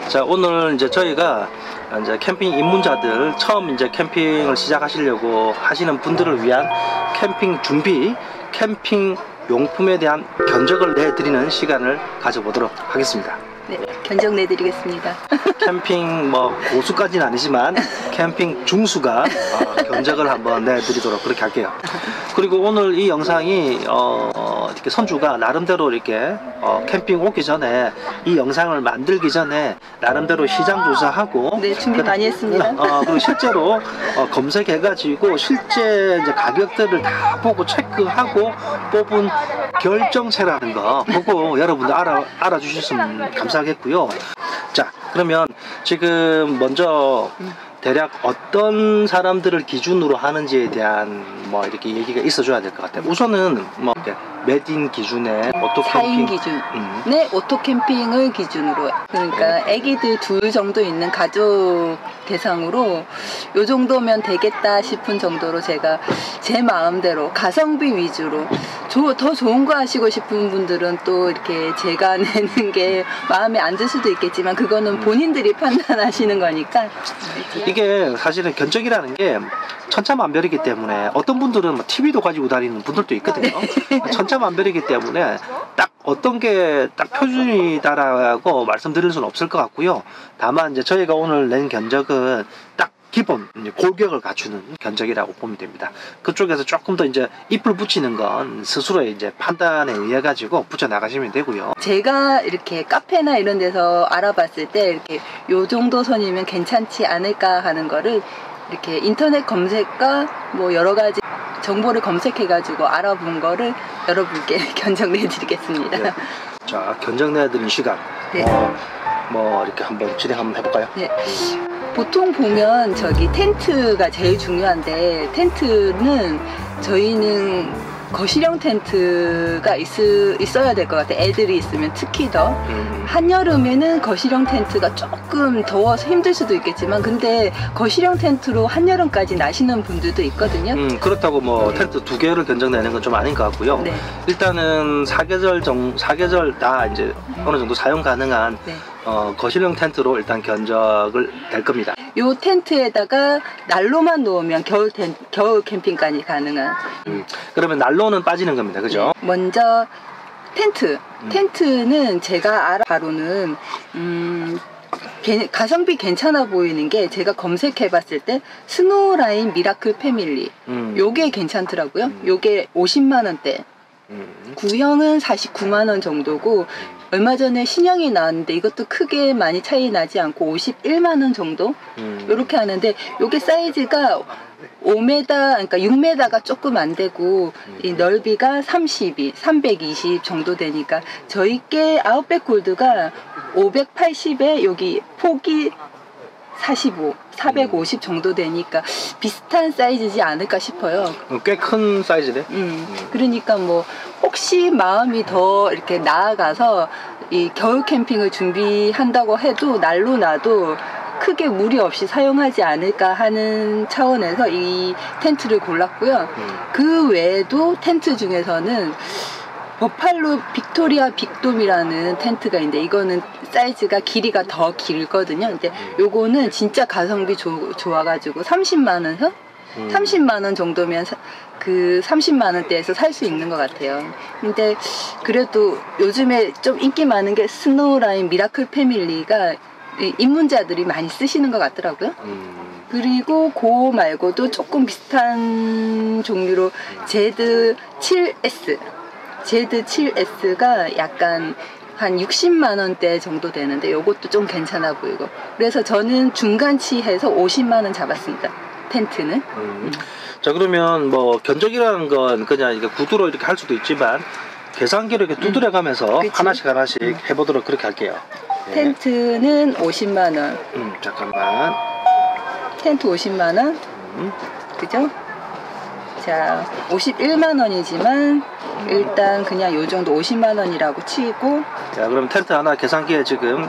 자, 오늘 이제 저희가 이제 캠핑 입문자들 처음 이제 캠핑을 시작하시려고 하시는 분들을 위한 캠핑 준비, 캠핑 용품에 대한 견적을 내드리는 시간을 가져보도록 하겠습니다. 네, 견적 내드리겠습니다. 캠핑 뭐 고수까지는 아니지만 캠핑 중수가 견적을 한번 내드리도록 그렇게 할게요. 그리고 오늘 이 영상이 이렇게 선주가 나름대로 이렇게 캠핑 오기 전에 이 영상을 만들기 전에 나름대로 시장 조사하고 네, 준비 많이 했습니다. 그리고 실제로 검색해가지고 실제 이제 가격들을 다 보고 체크하고 뽑은 결정체라는 거 보고 여러분들 알아주셨으면 감사하겠고요. 자, 그러면 지금 먼저 대략 어떤 사람들을 기준으로 하는지에 대한 뭐 이렇게 얘기가 있어줘야 될 것 같아요. 우선은 뭐 이렇게 매딘 기준에 오토 4인 캠핑 기준에 오토 캠핑을 기준으로, 그러니까 애기들 둘 정도 있는 가족 대상으로 요 정도면 되겠다 싶은 정도로 제가 제 마음대로 가성비 위주로 더 좋은 거 하시고 싶은 분들은 또 이렇게 제가 내는 게 마음에 안 들 수도 있겠지만 그거는 본인들이 판단하시는 거니까. 이게 사실은 견적이라는 게 천차만별이기 때문에 어떤 분들은 뭐 TV도 가지고 다니는 분들도 있거든요. 천차만별이기 때문에 딱 어떤 게 딱 표준이다라고 말씀드릴 수는 없을 것 같고요. 다만 이제 저희가 오늘 낸 견적은 딱 기본 골격을 갖추는 견적이라고 보면 됩니다. 그쪽에서 조금 더 이제 잎을 붙이는 건 스스로의 이제 판단에 의해 가지고 붙여 나가시면 되고요. 제가 이렇게 카페나 이런 데서 알아봤을 때 이렇게 요 정도 선이면 괜찮지 않을까 하는 거를 이렇게 인터넷 검색과 뭐 여러 가지 정보를 검색해 가지고 알아본 거를 여러분께 견적 내드리겠습니다. 네. 자, 견적 내드리는 시간. 네. 뭐 이렇게 한번 진행 한번 해볼까요? 네. 보통 보면 저기 텐트가 제일 중요한데, 텐트는 저희는 거실형 텐트가 있어야 될 것 같아요. 애들이 있으면 특히 더. 한여름에는 거실형 텐트가 조금 더워서 힘들 수도 있겠지만, 근데 거실형 텐트로 한여름까지 나시는 분들도 있거든요. 그렇다고 뭐 텐트 2개를 견적내는 건 좀 아닌 것 같고요. 네. 일단은 4계절 다 이제 어느 정도 사용 가능한 네. 거실형 텐트로 일단 견적을 낼 겁니다. 요 텐트에다가 난로만 놓으면 겨울 캠핑까지 가능한. 그러면 난로는 빠지는 겁니다. 그죠? 네. 먼저 텐트는 제가 알아봐로는 가성비 괜찮아 보이는 게, 제가 검색해 봤을 때 스노우라인 미라클 패밀리 요게 괜찮더라고요. 요게 50만원대, 구형은 49만원 정도고, 얼마 전에 신형이 나왔는데 이것도 크게 많이 차이 나지 않고 51만원 정도 요렇게 하는데, 요게 사이즈가 5m, 그러니까 6m가 조금 안 되고 이 넓이가 320 정도 되니까, 저희께 아웃백 골드가 580에 여기 폭이 45, 450 정도 되니까 비슷한 사이즈지 않을까 싶어요. 꽤 큰 사이즈네. 그러니까 뭐 혹시 마음이 더 이렇게 나아가서 이 겨울 캠핑을 준비한다고 해도 난로 놔도 크게 무리 없이 사용하지 않을까 하는 차원에서 이 텐트를 골랐고요. 그 외에도 텐트 중에서는 버팔로 빅토리아 빅돔이라는 텐트가 있는데, 이거는 사이즈가 길이가 더 길거든요. 근데 요거는 진짜 가성비 좋아가지고 30만원? 30만원 정도면 그 30만원대에서 살 수 있는 것 같아요. 근데 그래도 요즘에 좀 인기 많은 게 스노우라인 미라클 패밀리가 입문자들이 많이 쓰시는 것 같더라고요. 그리고 그 말고도 조금 비슷한 종류로 Z7S가 약간 한 60만원대 정도 되는데, 요것도 좀 괜찮아 보이고, 그래서 저는 중간치해서 50만원 잡았습니다. 텐트는. 자, 그러면 뭐 견적이라는 건 그냥 이게 구두로 이렇게 할 수도 있지만 계산기로 이렇게 두드려 가면서 하나씩 해보도록 그렇게 할게요. 네. 텐트는 50만원. 잠깐만. 텐트 50만원. 그죠? 자, 51만원이지만 일단 그냥 요 정도 50만원이라고 치고. 자, 그럼 텐트 하나 계산기에 지금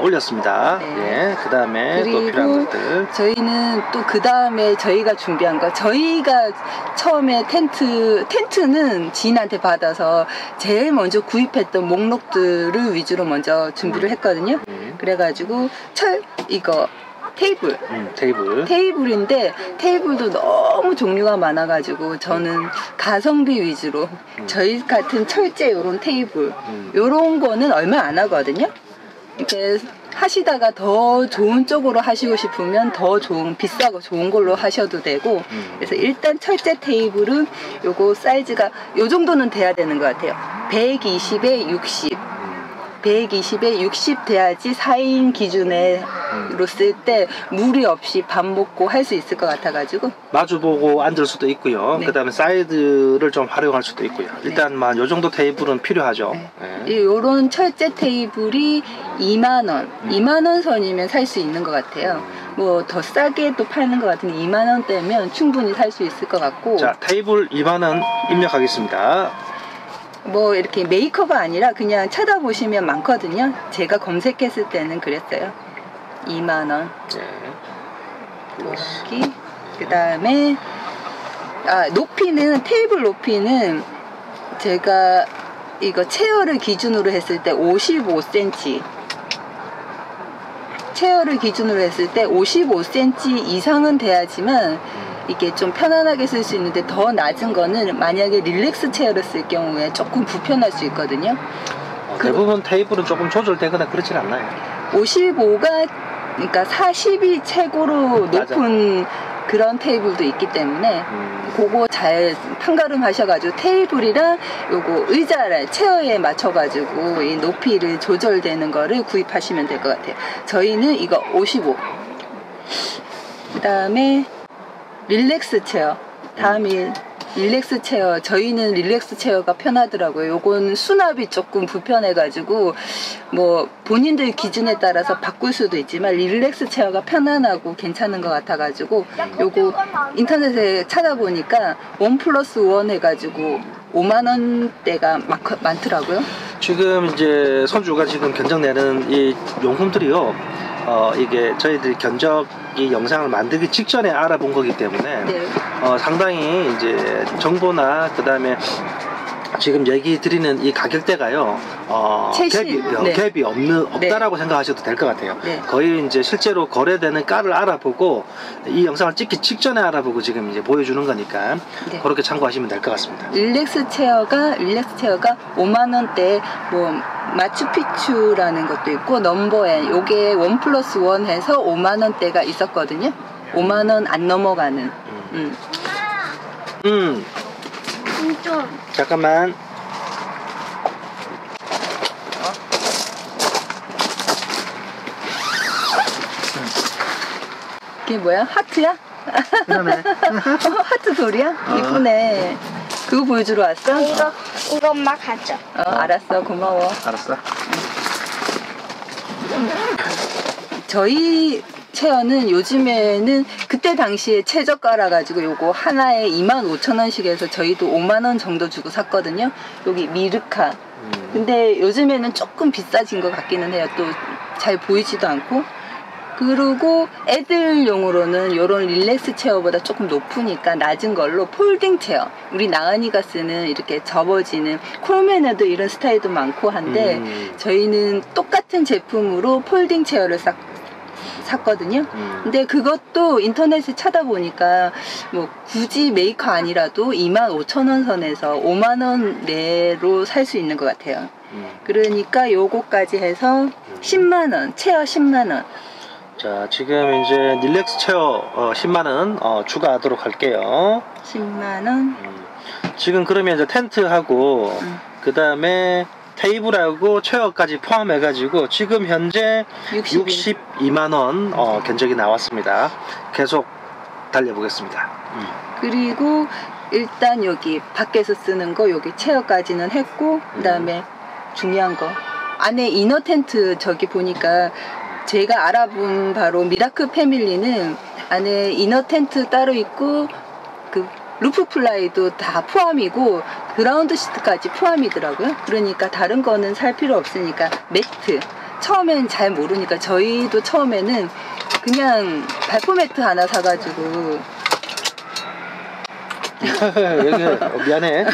올렸습니다. 네. 예, 그 다음에 또 필요한 것들. 저희는 또 그 다음에 저희가 준비한 거, 저희가 처음에 텐트는 지인한테 받아서 제일 먼저 구입했던 목록들을 위주로 먼저 준비를 했거든요. 그래가지고 이거 테이블. 테이블인데 테이블도 너무 종류가 많아가지고 저는 가성비 위주로 저희 같은 철제 요런 테이블 요런 거는 얼마 안 하거든요. 이렇게 하시다가 더 좋은 쪽으로 하시고 싶으면 더 좋은 비싸고 좋은 걸로 하셔도 되고 그래서 일단 철제 테이블은 요거 사이즈가 요 정도는 돼야 되는 것 같아요. 120에 60 120에 60 돼야지 4인 기준으로 쓸 때 무리 없이 밥 먹고 할 수 있을 것 같아가지고 마주보고 앉을 수도 있고요. 네. 그 다음에 사이드를 좀 활용할 수도 있고요. 일단 요 정도 테이블은 필요하죠. 네. 요런 철제 테이블이 2만원 2만원 선이면 살 수 있는 것 같아요. 뭐 더 싸게 또 파는 것 같은데 2만원대면 충분히 살 수 있을 것 같고 자, 테이블 2만원 입력하겠습니다. 뭐 이렇게 메이커가 아니라 그냥 찾아보시면 많거든요. 제가 검색했을 때는 그랬어요. 2만원 여기 그 다음에 높이는 테이블 높이는 제가 이거 체어를 기준으로 했을 때 55cm 체어를 기준으로 했을 때 55cm 이상은 돼야지만 이게 좀 편안하게 쓸 수 있는데 더 낮은 거는 만약에 릴렉스 체어를 쓸 경우에 조금 불편할 수 있거든요. 대부분 테이블은 조금 조절되거나 그렇진 않나요? 55가 그러니까 40이 최고로 높은 그런 테이블도 있기 때문에 그거 잘 판가름 하셔가지고 테이블이랑 요거 의자를 체어에 맞춰가지고 이 높이를 조절되는 거를 구입하시면 될 것 같아요. 저희는 이거 55. 그 다음에 릴렉스 체어. 다음이 릴렉스 체어. 저희는 릴렉스 체어가 편하더라고요. 요건 수납이 조금 불편해가지고 뭐 본인들 기준에 따라서 바꿀 수도 있지만 릴렉스 체어가 편안하고 괜찮은 것 같아가지고 요거 인터넷에 찾아보니까 1+1 해가지고 5만원대가 많더라고요. 지금 이제 손주가 지금 견적내는 이 용품들이요. 이게 저희들이 견적 이 영상을 만들기 직전에 알아본 거기 때문에 네. 상당히 이제 정보나 그 다음에 지금 얘기 드리는 이 가격대가요, 갭이 없다라고 생각하셔도 될 것 같아요. 네. 거의 이제 실제로 거래되는 가를 알아보고 이 영상을 찍기 직전에 알아보고 지금 이제 보여주는 거니까 네. 그렇게 참고하시면 될 것 같습니다. 릴렉스 체어가 5만원대 뭐 마추픽추라는 것도 있고 넘버엔 요게 1+1 해서 5만원대가 있었거든요. 5만원 안 넘어가는. 잠깐만. 그게 뭐야? 하트야? 그러네. 하트 돌이야? 이쁘네. 그거 보여주러 왔어? 이거 엄마 가져. 알았어. 고마워. 알았어. 저희 체어는 요즘에는 그때 당시에 최저가라 가지고 요거 하나에 25,000원씩 해서 저희도 5만원 정도 주고 샀거든요. 여기 미르카. 근데 요즘에는 조금 비싸진 것 같기는 해요. 또 잘 보이지도 않고. 그리고 애들용으로는 요런 릴렉스 체어보다 조금 높으니까 낮은 걸로 폴딩 체어. 우리 나은이가 쓰는 이렇게 접어지는 콜맨에도 이런 스타일도 많고 한데 저희는 똑같은 제품으로 폴딩 체어를 샀거든요. 근데 그것도 인터넷에 찾아보니까 뭐 굳이 메이커 아니라도 25,000원 선에서 5만원 내로 살 수 있는 것 같아요. 그러니까 요거까지 해서 10만원, 체어 10만원. 자, 지금 이제 릴렉스 체어 10만원 추가하도록 할게요. 10만원. 지금 그러면 이제 텐트하고 그 다음에 테이블하고 체어까지 포함해가지고 지금 현재 62만원 견적이 나왔습니다. 계속 달려보겠습니다. 그리고 일단 여기 밖에서 쓰는 거 여기 체어까지는 했고 그 다음에 중요한 거 안에 이너 텐트 저기 보니까 제가 알아본 바로 미라클 패밀리는 안에 이너 텐트 따로 있고 그 루프 플라이도 다 포함이고 그라운드 시트까지 포함이더라고요. 그러니까 다른 거는 살 필요 없으니까 매트 처음엔 잘 모르니까 저희도 처음에는 그냥 발포 매트 하나 사가지고 여기 미안해.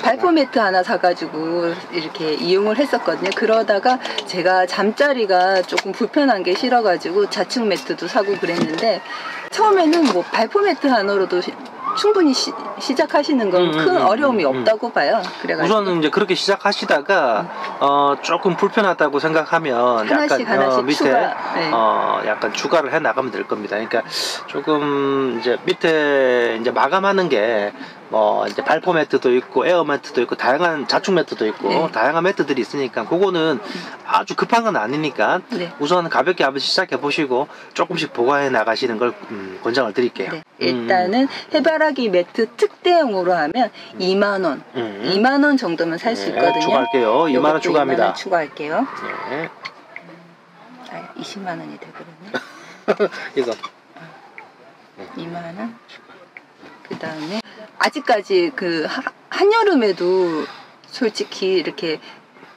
발포 매트 하나 사가지고 이렇게 이용을 했었거든요. 그러다가 제가 잠자리가 조금 불편한 게 싫어가지고 자충 매트도 사고 그랬는데, 처음에는 뭐 발포 매트 하나로도 충분히 시작하시는 건 큰 어려움이 없다고 봐요. 그래가지고 우선은 이제 그렇게 시작하시다가 조금 불편하다고 생각하면 하나씩 약간 하나씩 밑에 추가, 네. 약간 추가를 해 나가면 될 겁니다. 그러니까 조금 이제 밑에 이제 마감하는 게 뭐 이제 발포 매트도 있고 에어 매트도 있고 다양한 자충 매트도 있고 네. 다양한 매트들이 있으니까 그거는 아주 급한 건 아니니까 네. 우선 가볍게 한번 시작해 보시고 조금씩 보강해 나가시는 걸 권장을 드릴게요. 네. 일단은 해바라기 매트 특대용으로 하면 2만 원, 2만 원 정도면 살 수 네, 있거든요. 추가할게요. 2만 원 추가합니다. 2만 원 추가할게요. 네. 20만 원이 되거든요. 이거 2만 원. 그 다음에 아직까지 그 한여름에도 솔직히 이렇게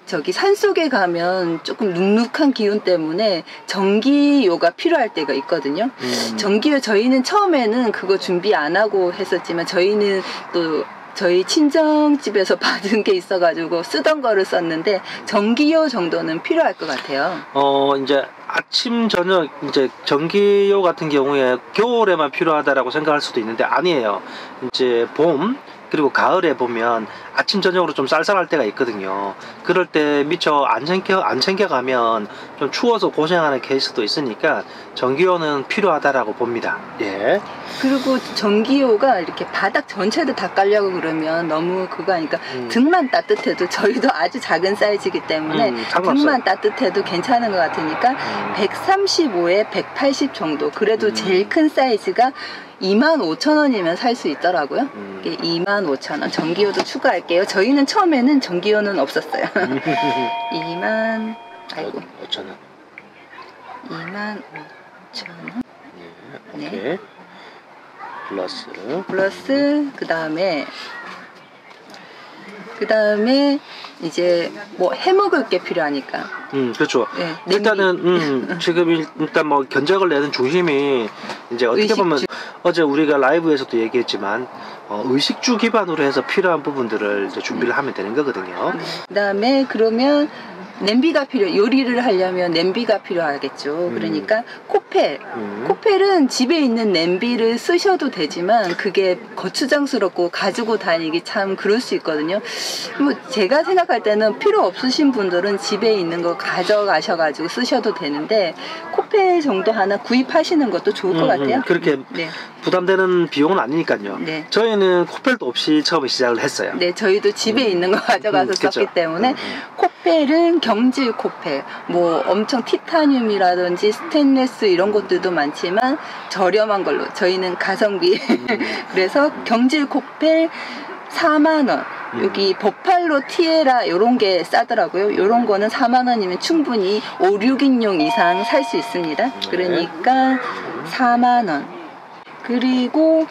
저기 산속에 가면 조금 눅눅한 기운 때문에 전기요가 필요할 때가 있거든요. 전기요, 저희는 처음에는 그거 준비 안 하고 했었지만 저희는 또 저희 친정집에서 받은 게 있어가지고 쓰던 거를 썼는데 전기요 정도는 필요할 것 같아요. 이제 아침 저녁 이제 전기요 같은 경우에 겨울에만 필요하다라고 생각할 수도 있는데 아니에요. 이제 봄 그리고 가을에 보면 아침 저녁으로 좀 쌀쌀할 때가 있거든요. 그럴 때 미처 안 챙겨가면 좀 추워서 고생하는 케이스도 있으니까 전기요는 필요하다라고 봅니다. 예. 그리고 전기요가 이렇게 바닥 전체를 다 깔려고 그러면 너무 그거 하니까 등만 따뜻해도 저희도 아주 작은 사이즈이기 때문에 상관없어요. 등만 따뜻해도 괜찮은 것 같으니까 135에 180 정도, 그래도 제일 큰 사이즈가 25,000원이면 살 수 있더라고요. 이게 25,000원. 전기요도 추가할게요. 저희는 처음에는 전기요는 없었어요. 2만, 아이고. 5,000원. 25,000원. 네, 오케이. 플러스 그 다음에 이제 뭐 해먹을 게 필요하니까. 그렇죠. 네, 일단은 지금 일단 뭐 견적을 내는 중심이 이제 어떻게 보면 어제 우리가 라이브에서도 얘기했지만 의식주 기반으로 해서 필요한 부분들을 이제 준비를 하면 되는 거거든요. 그 다음에 그러면 냄비가 요리를 하려면 냄비가 필요하겠죠. 그러니까 코펠. 코펠은 집에 있는 냄비를 쓰셔도 되지만 그게 거추장스럽고 가지고 다니기 참 그럴 수 있거든요. 뭐 제가 생각할 때는 필요 없으신 분들은 집에 있는 거 가져가셔가지고 쓰셔도 되는데 코펠 정도 하나 구입하시는 것도 좋을 것 같아요. 그렇게 네. 부담되는 비용은 아니니까요. 네. 저희는 코펠도 없이 처음에 시작을 했어요. 네, 저희도 집에 있는 거 가져가서 썼기 그쵸. 때문에 코펠은 경질 코펠, 뭐 엄청 티타늄이라든지 스테인레스 이런 것들도 많지만 저렴한 걸로 저희는 가성비 그래서 경질 코펠 4만 원. 여기 버팔로 티에라 이런 게 싸더라고요. 이런 거는 4만 원이면 충분히 5, 6인용 이상 살 수 있습니다. 그러니까 4만 원. 그리고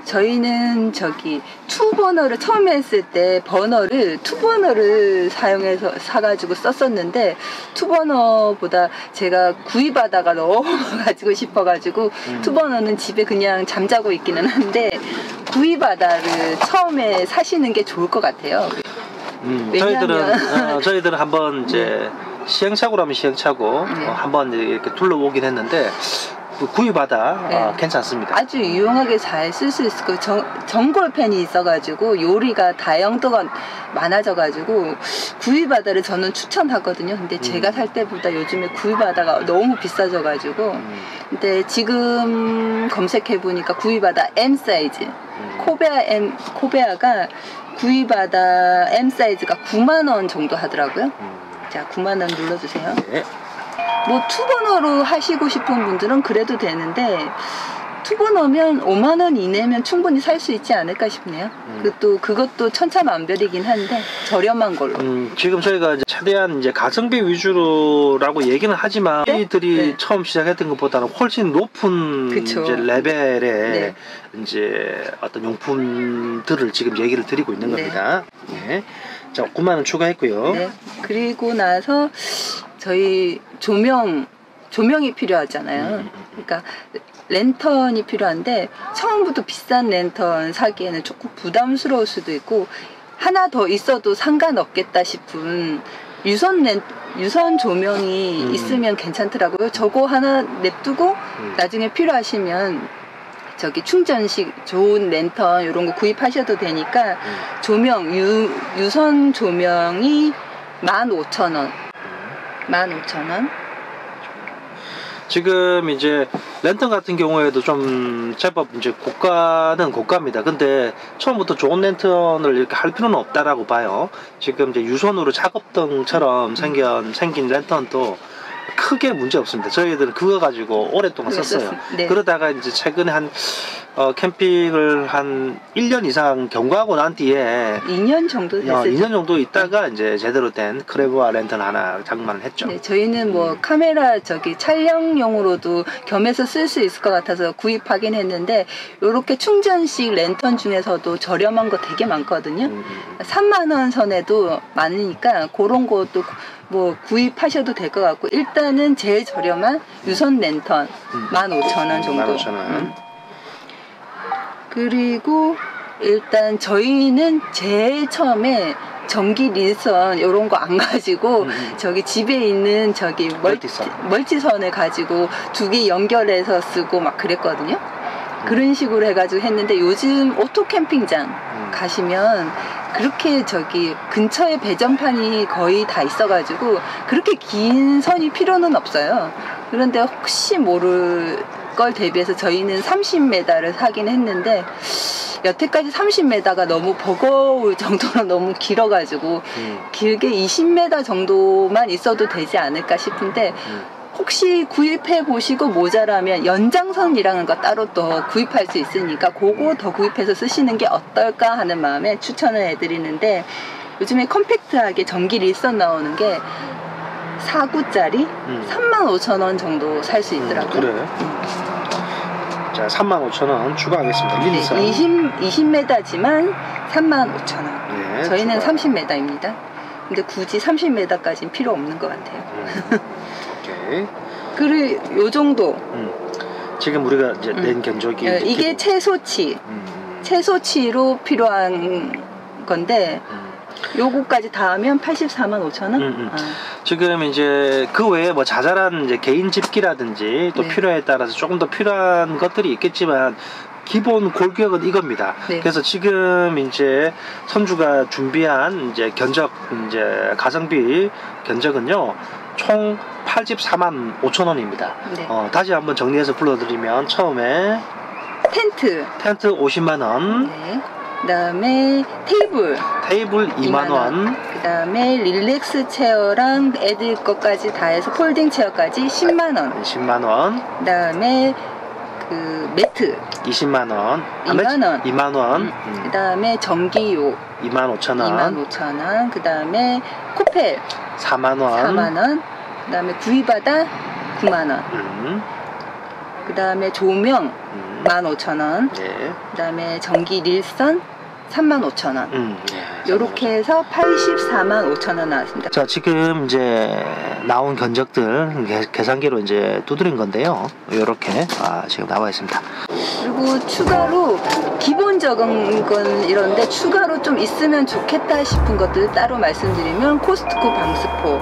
저희는 저기 투버너를 처음에 했을 때 버너를 투버너를 사용해서 사가지고 썼었는데 투버너보다 제가 구입하다가 너무 가지고 싶어가지고 투버너는 집에 그냥 잠자고 있기는 한데 구입하다를 처음에 사시는 게 좋을 것 같아요. 왜냐하면 저희들은 한번 이제 시행착오로 하면 시행착오 한번 이렇게 둘러보긴 했는데 구입하다 괜찮습니다. 아주 유용하게 잘 쓸 수 있을 거예요. 전골팬이 있어가지고 요리가 다양도가 많아져가지고 구입하다를 저는 추천하거든요. 근데 제가 살 때보다 요즘에 구입하다가 너무 비싸져가지고 근데 지금 검색해보니까 구입하다 M 사이즈 코베아가 구입하다 M 사이즈가 9만 원 정도 하더라고요. 자, 9만 원 눌러주세요. 네. 뭐 투버너로 하시고 싶은 분들은 그래도 되는데 투버너면 5만 원 이내면 충분히 살 수 있지 않을까 싶네요. 그것도 천차만별이긴 한데 저렴한 걸로. 지금 저희가 이제 최대한 이제 가성비 위주로라고 얘기는 하지만 저희들이 처음 시작했던 것보다는 훨씬 높은 그쵸. 이제 레벨의 이제 어떤 용품들을 지금 얘기를 드리고 있는 겁니다. 네. 자, 9만 원 추가했고요. 네. 그리고 나서 저희 조명이 필요하잖아요. 그러니까 랜턴이 필요한데 처음부터 비싼 랜턴 사기에는 조금 부담스러울 수도 있고 하나 더 있어도 상관없겠다 싶은 유선 조명이 있으면 괜찮더라고요. 저거 하나 냅두고 나중에 필요하시면 저기 충전식 좋은 랜턴 이런 거 구입하셔도 되니까 조명 유선 조명이 15,000원. 15,000원. 지금 이제 랜턴 같은 경우에도 좀 제법 이제 고가는 고가입니다. 근데 처음부터 좋은 랜턴을 이렇게 할 필요는 없다라고 봐요. 지금 이제 유선으로 작업등처럼 생긴 랜턴도 크게 문제 없습니다. 저희들은 그거 가지고 오랫동안 썼어요. 네. 그러다가 이제 최근에 캠핑을 한 1년 이상 경과하고 난 뒤에 2년 정도 됐어요. 2년 정도 있다가 이제 제대로 된 크레브와 랜턴 하나 장만을 했죠. 네, 저희는 뭐 카메라 촬영용으로도 겸해서 쓸 수 있을 것 같아서 구입하긴 했는데 요렇게 충전식 랜턴 중에서도 저렴한 거 되게 많거든요. 3만 원 선에도 많으니까 그런 것도 뭐 구입하셔도 될 것 같고 일단은 제일 저렴한 유선 랜턴 15,000원 정도. 15,000원. 그리고 일단 저희는 제일 처음에 전기 릴선 이런 거 안 가지고 저기 집에 있는 저기 멀티선을 가지고 2개 연결해서 쓰고 막 그랬거든요. 그런 식으로 해가지고 했는데 요즘 오토 캠핑장 가시면 그렇게 저기 근처에 배전판이 거의 다 있어가지고 그렇게 긴 선이 필요는 없어요. 그런데 혹시 모를 걸 대비해서 저희는 30m를 사긴 했는데 여태까지 30m가 너무 버거울 정도로 너무 길어가지고 길게 20m 정도만 있어도 되지 않을까 싶은데 혹시 구입해 보시고 모자라면 연장선이라는 거 따로 또 구입할 수 있으니까 그거 더 구입해서 쓰시는 게 어떨까 하는 마음에 추천을 해드리는데 요즘에 컴팩트하게 전기 릴선 나오는 게 4구짜리 35,000원 정도 살 수 있더라고요. 그래. 자, 35,000원 추가하겠습니다. 릴선. 20m지만 35,000원. 네, 저희는 추가. 30m입니다. 근데 굳이 30m까지는 필요 없는 것 같아요. 오케이. 그리고 요 정도. 지금 우리가 이제 낸 견적이 이게 최소치. 최소치로 필요한 건데 요거까지 다 하면 84만5천원? 지금 이제 그 외에 뭐 자잘한 이제 개인 집기라든지 또 네. 필요에 따라서 조금 더 필요한 것들이 있겠지만 기본 골격은 이겁니다. 네. 그래서 지금 이제 선주가 준비한 이제 견적 이제 가성비 견적은요 총 84만5천원입니다. 네. 다시 한번 정리해서 불러드리면 처음에 텐트. 50만원, 네. 그 다음에 테이블. 테이블 2만원, 그 다음에 릴렉스 체어랑 애들 것까지 다 해서 폴딩 체어까지 10만원. 10만원, 그 다음에 그 매트 20만원, 2만원. 2만원, 그 다음에 전기요 25,000원, 25,000원. 그 다음에 코펠 4만원, 4만원. 그 다음에 구이바다 9만원. 그 다음에 조명 15,000원. 예. 그 다음에 전기 릴선 35,000원. 예. 요렇게 해서 84만5천원 나왔습니다. 자, 지금 이제 나온 견적들 계산기로 이제 두드린 건데요. 요렇게 지금 나와 있습니다. 그리고 추가로 기본적인 건 이런데 추가로 좀 있으면 좋겠다 싶은 것들 따로 말씀드리면 코스트코 방수포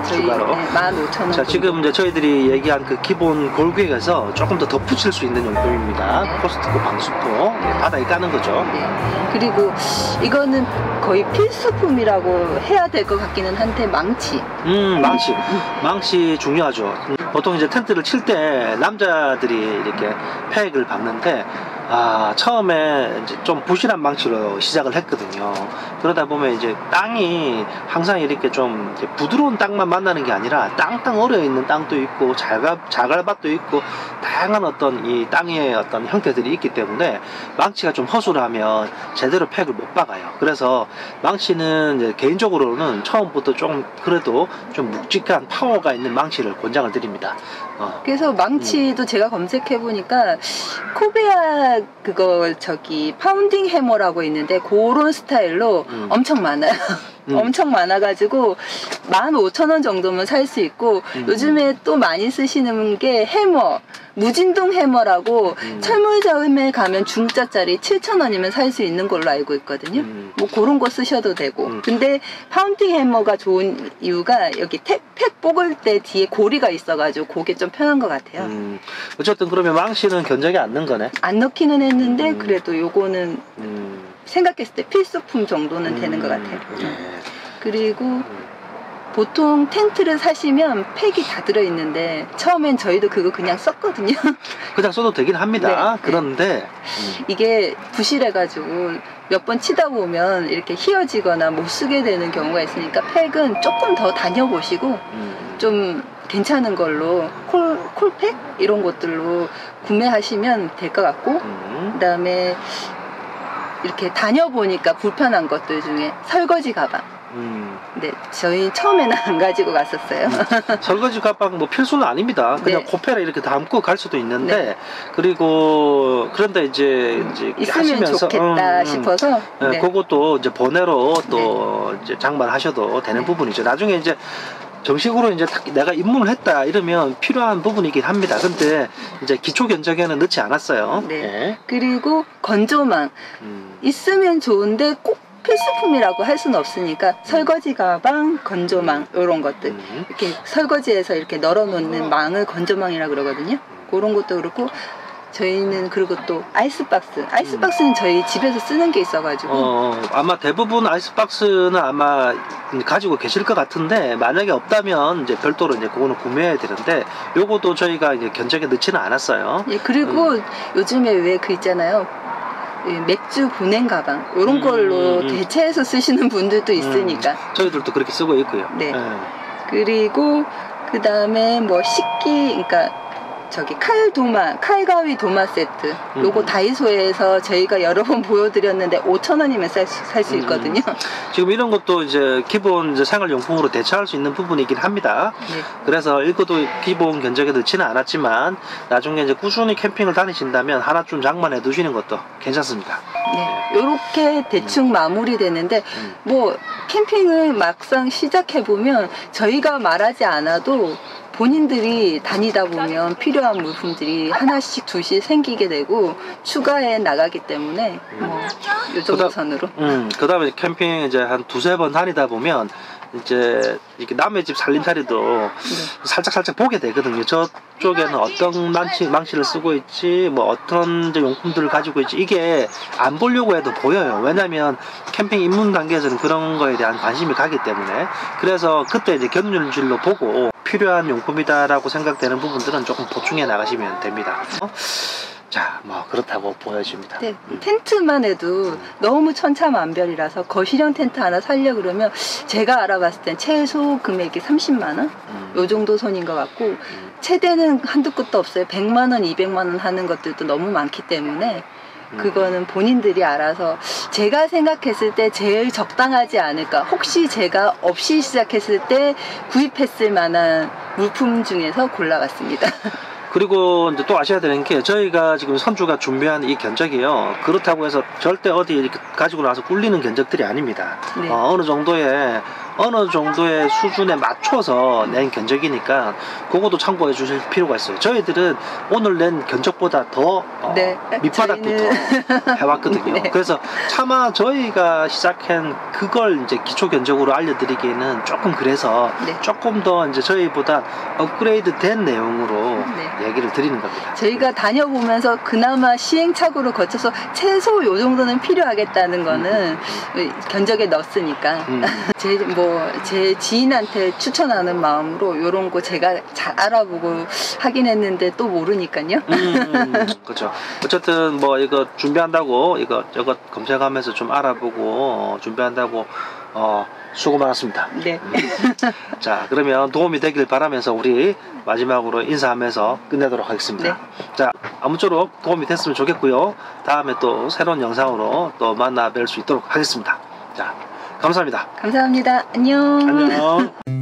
저희 추가로. 15,000원. 자, 지금 이제 저희들이 얘기한 그 기본 골격에서 조금 더 덧붙일 수 있는 용도입니다. 네. 코스트코 방수포 바닥에 까는 거죠. 네. 그리고 이거는 거의 필수품이라고 해야 될 것 같기는 한데 망치. 망치 중요하죠. 보통 이제 텐트를 칠 때 남자들이 이렇게 팩을 박는데 처음에 이제 좀 부실한 망치로 시작을 했거든요. 그러다 보면 이제 땅이 항상 이렇게 좀 이제 부드러운 땅만 만나는 게 아니라 땅땅 얼어 있는 땅도 있고 자갈밭도 있고 다양한 어떤 이 땅의 어떤 형태들이 있기 때문에 망치가 좀 허술하면 제대로 팩을 못 박아요. 그래서 망치는 이제 개인적으로는 처음부터 좀 그래도 좀 묵직한 파워가 있는 망치를 권장을 드립니다. 그래서 망치도 제가 검색해 보니까 코베아 그거 저기 파운딩 해머라고 있는데 그런 스타일로 엄청 많아요. 엄청 많아가지고 15,000원 정도면 살 수 있고 요즘에 또 많이 쓰시는 게 해머, 무진동 해머라고 철물점에 가면 중짜짜리 7,000원이면 살 수 있는 걸로 알고 있거든요. 뭐 그런 거 쓰셔도 되고. 근데 파운팅 해머가 좋은 이유가 여기 팩 뽑을 때 뒤에 고리가 있어가지고 그게 좀 편한 것 같아요. 어쨌든 그러면 망치는 견적이 안 는 거네. 안 넣기는 했는데 그래도 요거는 생각했을 때 필수품 정도는 되는 것 같아요. 그리고 보통 텐트를 사시면 팩이 다 들어있는데 처음엔 저희도 그거 그냥 썼거든요. 그냥 써도 되긴 합니다. 네. 그런데 이게 부실해가지고 몇 번 치다 보면 이렇게 휘어지거나 못 쓰게 되는 경우가 있으니까 팩은 조금 더 다녀보시고 좀 괜찮은 걸로 콜팩 이런 것들로 구매하시면 될 것 같고 그 다음에 이렇게 다녀보니까 불편한 것들 중에 설거지 가방. 네, 저희 처음에는 안 가지고 갔었어요. 설거지 가방 뭐 필수는 아닙니다. 그냥 네. 코페라 이렇게 담고 갈 수도 있는데 네. 그리고 그런데 이제 있으면 하시면서 좋겠다 싶어서 네. 그것도 이제 번외로 또 이제 장만하셔도 되는 부분이죠. 나중에 이제 정식으로 이제 내가 입문을 했다 이러면 필요한 부분이긴 합니다. 근데 이제 기초 견적에는 넣지 않았어요. 네. 예. 그리고 건조망 있으면 좋은데 꼭 필수품이라고 할 수는 없으니까 설거지 가방, 건조망 이런 것들 이렇게 설거지해서 이렇게 널어놓는 망을 건조망이라 그러거든요. 그런 것도 그렇고 저희는 그리고 또 아이스박스는 저희 집에서 쓰는 게 있어가지고 아마 대부분 아이스박스는 아마 가지고 계실 것 같은데 만약에 없다면 이제 별도로 이제 그거는 구매해야 되는데 요것도 저희가 이제 견적에 넣지는 않았어요. 예, 그리고 요즘에 왜 그 있잖아요. 맥주 보냉 가방 이런 걸로 대체해서 쓰시는 분들도 있으니까 저희들도 그렇게 쓰고 있고요. 네. 그리고 그 다음에 뭐 식기 그러니까 저기 칼가위 도마 세트 요거 다이소에서 저희가 여러 번 보여드렸는데 5,000원이면 살 수 있거든요. 지금 이런 것도 이제 기본 이제 생활용품으로 대체할 수 있는 부분이긴 합니다. 네. 그래서 이것도 기본 견적에 넣지는 않았지만 나중에 이제 꾸준히 캠핑을 다니신다면 하나쯤 장만해 두시는 것도 괜찮습니다. 네, 요렇게 대충 마무리되는데 뭐 캠핑을 막상 시작해 보면 저희가 말하지 않아도 본인들이 다니다 보면 필요한 물품들이 하나씩 둘씩 생기게 되고 추가해 나가기 때문에 뭐 요 정도 선으로. 그다음에 캠핑 이제 한 두세 번 다니다 보면 이제 이렇게 남의 집 살림살이도 살짝 보게 되거든요. 저쪽에는 어떤 망치를 쓰고 있지, 뭐 어떤 이제 용품들을 가지고 있지, 이게 안 보려고 해도 보여요. 왜냐면 캠핑 입문 단계에서는 그런 거에 대한 관심이 가기 때문에. 그래서 그때 이제 견줄질로 보고 필요한 용품이다라고 생각되는 부분들은 조금 보충해 나가시면 됩니다. 자, 뭐 그렇다고 보여집니다. 네, 텐트만 해도 너무 천차만별이라서 거실형 텐트 하나 살려 그러면 제가 알아봤을 땐 최소 금액이 30만 원? 요 정도 선인 것 같고 최대는 한두 끝도 없어요. 100만 원, 200만 원 하는 것들도 너무 많기 때문에 그거는 본인들이 알아서 제가 생각했을 때 제일 적당하지 않을까. 혹시 제가 없이 시작했을 때 구입했을 만한 물품 중에서 골라봤습니다. 그리고 이제 또 아셔야 되는 게 저희가 지금 선주가 준비한 이 견적이요. 그렇다고 해서 절대 어디 이렇게 가지고 나서 굴리는 견적들이 아닙니다. 네. 어느 정도의 수준에 맞춰서 낸 견적이니까 그것도 참고해 주실 필요가 있어요. 저희들은 오늘 낸 견적보다 더 네. 밑바닥부터 해왔거든요. 네. 그래서 차마 저희가 시작한 그걸 이제 기초 견적으로 알려드리기에는 조금 그래서 네. 조금 더 이제 저희보다 업그레이드 된 내용으로 네. 얘기를 드리는 겁니다. 저희가 다녀보면서 그나마 시행착오를 거쳐서 최소 요 정도는 필요하겠다는 거는 견적에 넣었으니까 제 지인한테 추천하는 마음으로 요런 거 제가 잘 알아보고 하긴 했는데 또 모르니까요. 그렇죠. 어쨌든 뭐 이거 준비한다고 이것저것 검색하면서 좀 알아보고 준비한다고 수고 많았습니다. 네. 자, 그러면 도움이 되길 바라면서 우리 마지막으로 인사하면서 끝내도록 하겠습니다. 네. 자, 아무쪼록 도움이 됐으면 좋겠고요. 다음에 또 새로운 영상으로 또 만나 뵐 수 있도록 하겠습니다. 자, 감사합니다. 감사합니다. 안녕. 안녕.